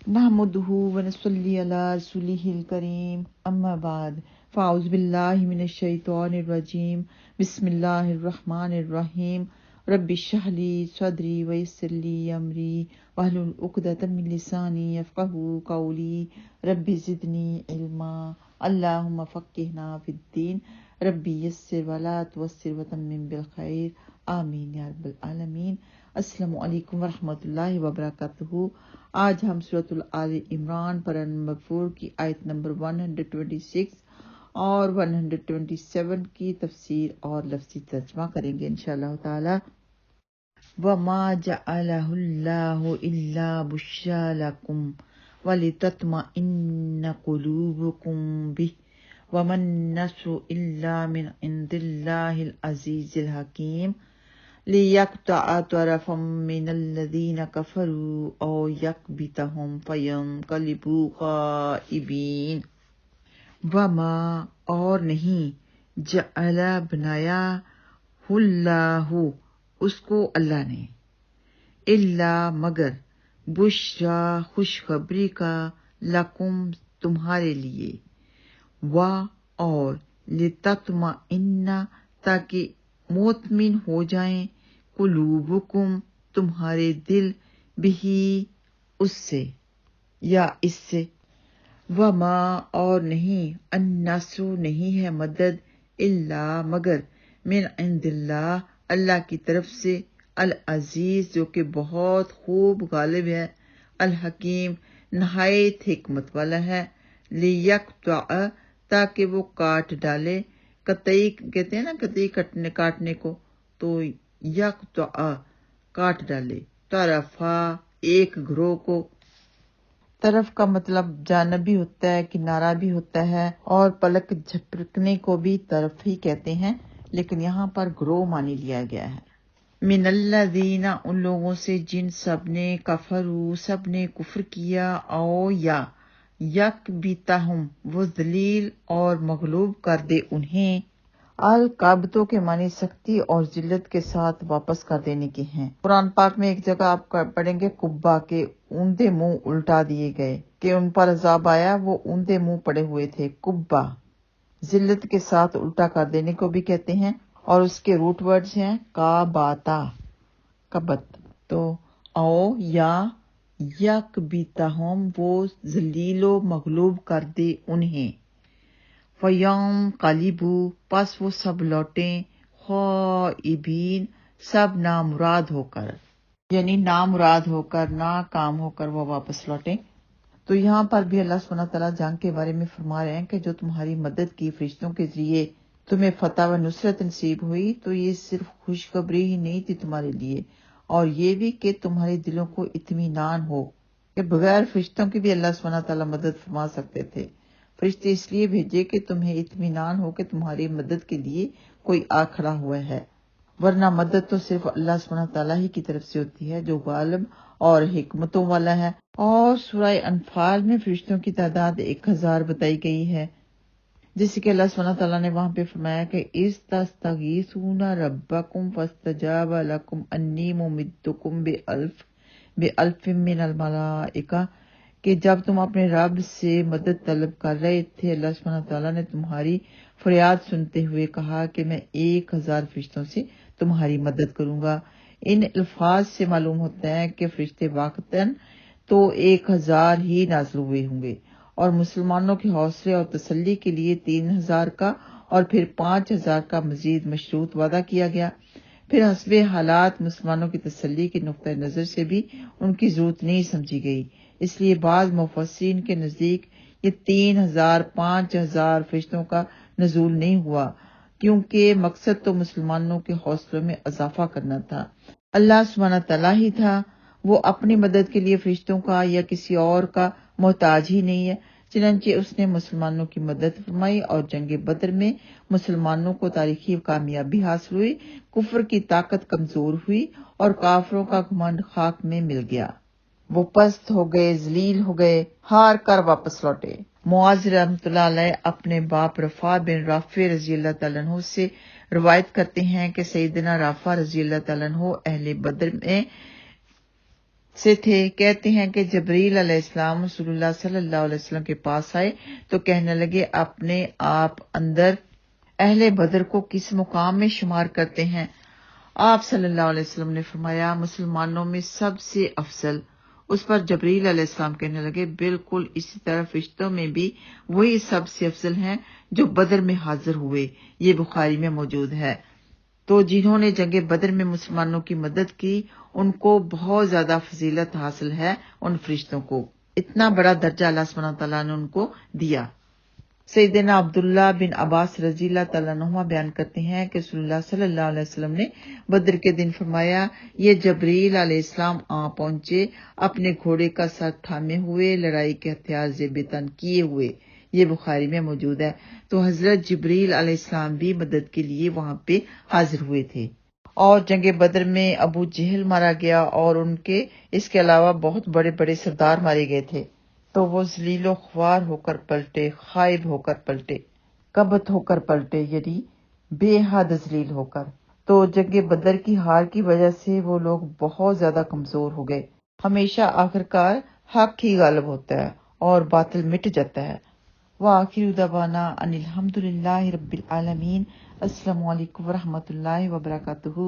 नहमदुहु व नसल्ली अला रसूलिहिल करीम अम्मा बाद फ़ाउज़ु बिल्लाहि मिनश शैतानिर रजीम बिस्मिल्लाहिर रहमानिर रहीम रब्बि इश्रह ली सदरी व यस्सिर ली अमरी वहलुल उक़दतम मिन लिसानी यफ़क़हू क़ौली रब्बि ज़िदनी इल्मा अल्लाहुम्मा फ़क़्क़िहना फ़िद्दीन रब्बि यस्सिर वला तुअस्सिर व तम्मिम बिल खैर आमीन या रब्बल आलमीन। अस्सलामु अलैकुम व रहमतुल्लाहि व बरकातुहू। आज हम सूरतुल आले इमरान पर नंबर 4 की आयत नंबर 126 और 127 की तफसीर और लफ्ज़ी तर्जमा करेंगे इंशाअल्लाह ताला। वमा जअलहुल्लाहु इल्ला बुश्रा लकुम वलितत्मइन्न कुलूबुकुम बिही वमन नस्रु इल्ला मिन इंदिल्लाहिल अज़ीज़िल हकीम लियक़तअ तरफ़म मिनल्लज़ीना कफ़रू औ यकबितहुम फ़यंक़लिबू ख़ाइबीन। वमा और नहीं जअला बनाया हुल्लाहु उसको अल्लाह ने इल्ला मगर बुश्रा खुशखबरी का लकुम तुम्हारे लिए वा और लितत्मइन्ना ताकि मुतमिन हो जाएं कुलूबुकुम तुम्हारे दिल बिही उससे या इससे। वमा और नहीं अन्नसु नहीं है मदद इल्ला मगर मिन इंदिल्लाह अल्लाह की तरफ से अल अजीज जो कि बहुत खूब गालिब है अल हकीम नहायत हिकमत वाला है। लियक़तअ ताकि वो काट डाले कतई कहते हैं ना कतई काटने को तो यक़तअ काट डाले तरफा एक ग्रोह को। तरफ का मतलब जानब भी होता है किनारा भी होता है और पलक झपकने को भी तरफ ही कहते हैं लेकिन यहाँ पर ग्रोह मानी लिया गया है। मिनल्लज़ीना उन लोगों से जिन सबने कफरू सबने कुफ्र किया औ या यकबितहुम वो जलील और मगलूब कर दे उन्हें। अल काबतों के मानी सख्ती और जिल्लत के साथ वापस कर देने के हैं। कुरान पाक में एक जगह आप पढ़ेंगे कुब्बा के ऊंधे मुंह उल्टा दिए गए कि उन पर अजाब आया वो ऊंधे मुंह पड़े हुए थे। कुब्बा जिल्लत के साथ उल्टा कर देने को भी कहते हैं और उसके रूट वर्ड्स हैं काबाता कबत। तो औ या यकबितहुम वो जलीलो मगलूब कर दे उन्हें। फ़यम कालिबू पस वो सब लौटें ख़ाइबीन सब नामुराद होकर यानी नामुराद होकर नाकाम होकर वो वापस लौटें। तो यहाँ पर भी अल्लाह सुब्हानहू तआला जंग के बारे में फरमा रहे हैं कि जो तुम्हारी मदद की फरिश्तों के जरिए तुम्हें फतह व नुसरत नसीब हुई तो ये सिर्फ खुशखबरी ही नहीं थी तुम्हारे लिए और ये भी कि तुम्हारे दिलों को इत्मीनान हो कि बगैर फरिश्तों की भी अल्लाह सुब्हानहू तआला मदद फरमा सकते थे। फरिश्ते इसलिए भेजे कि तुम्हें इत्मीनान हो कि तुम्हारी मदद के लिए कोई आ खड़ा हुआ है, वरना मदद तो सिर्फ अल्लाह सुब्हानहू तआला ही की तरफ से होती है जो गालिब और हिकमतों वाला है। और सूरह अनफाल में फरिश्तों की तादाद 1000 बताई गई है जैसे कि अल्लाह सुब्हानहू तआला ने वहां पे फरमाया कि इस्तगीसूना रब्बकुम फस्तजाब लकुम अन्नी मुमिद्दुकुम बिअल्फिम मिनल मलाइका कि जब तुम अपने रब से मदद तलब कर रहे थे अल्लाह सुब्हानहू तआला ने तुम्हारी फरियाद सुनते हुए कहा कि मैं 1000 फरिश्तों से तुम्हारी मदद करूंगा। इन अल्फाज से मालूम होता है कि फरिश्ते वाकतन तो 1000 ही नाज़िल हुए होंगे और मुसलमानों के हौसले और तसल्ली के लिए 3000 का और फिर 5000 का मजीद मशरूत वादा किया गया। फिर हस्बे हालात मुसलमानों की तसल्ली के नुक्ता नजर से भी उनकी जरूरत नहीं समझी गई, इसलिए बाज़ मुफस्सिरीन के नजदीक ये 3000-5000 फरिश्तों का नज़ूल नहीं हुआ क्योंकि मकसद तो मुसलमानों के हौसलों में इजाफा करना था। अल्लाह सुब्हानहू तआला ही था, वो अपनी मदद के लिए फरिश्तों का या किसी और का मोहताज ही नहीं है। चुनांचे उसने मुसलमानों की मदद फरमाई और जंग बदर में मुसलमानों को तारीखी कामयाबी हासिल हुई, कुफ्र की ताकत कमजोर हुई और काफरों का घमंड खाक में मिल गया। वो पस्त हो गए, जलील हो गए, हार कर वापस लौटे। मुआज़ रहमतुल्लाह अलैह अपने बाप रफा बिन राफे रजी अल्लाह तआला अन्हु से रवायत करते हैं कि सैयदना राफा रजी अल्लाह तआला अन्हु अहले बदर में سے تھے۔ کہتے ہیں کہ جبریل علیہ السلام رسول اللہ صلی اللہ علیہ وسلم کے پاس آئے تو کہنے لگے اپنے آپ اندر اہل بدر کو کس مقام میں شمار کرتے ہیں؟ آپ صلی اللہ علیہ وسلم نے فرمایا مسلمانوں میں سب سے افضل۔ اس پر جبریل علیہ السلام کہنے لگے بالکل اسی طرح فرشتوں میں بھی وہی سب سے افضل ہیں جو بدر میں حاضر ہوئے، یہ بخاری میں موجود ہے۔ تو جنہوں نے جنگ بدر میں مسلمانوں کی مدد کی ان کو بہت زیادہ فضیلت حاصل ہے، ان فرشتوں کو اتنا بڑا درجہ اللہ سبحانہ تعالیٰ نے ان کو دیا۔ سیدنا عبداللہ بن عباس رضی اللہ تعالیٰ عنہما بیان کرتے ہیں کہ رسول اللہ صلی اللہ علیہ وسلم نے بدر کے دن فرمایا یہ جبریل علیہ السلام آ پہنچے اپنے گھوڑے کا سر تھامے ہوئے، لڑائی کے ہتھیار زیب تن کیے ہوئے، یہ بخاری میں موجود ہے۔ تو حضرت جبریل علیہ السلام بھی مدد کے لیے وہاں پہ حاضر ہوئے تھے۔ اور جنگ بدر میں ابو جہل مارا گیا اور ان کے اس کے علاوہ بہت بڑے بڑے سردار مارے گئے تھے۔ تو وہ ذلیل و خوار ہو کر پلٹے، خائب ہو کر پلٹے، کبت ہو کر پلٹے، یعنی بے حد ذلیل ہو کر۔ تو جنگ بدر کی ہار کی وجہ سے وہ لوگ بہت زیادہ کمزور ہو گئے۔ ہمیشہ آخرکار حق ہی غالب ہوتا ہے اور باطل مٹ جاتا ہے۔ وآخر دعوانا ان الحمد للہ رب العالمین۔ السلام علیکم ورحمۃ اللہ وبرکاتہ۔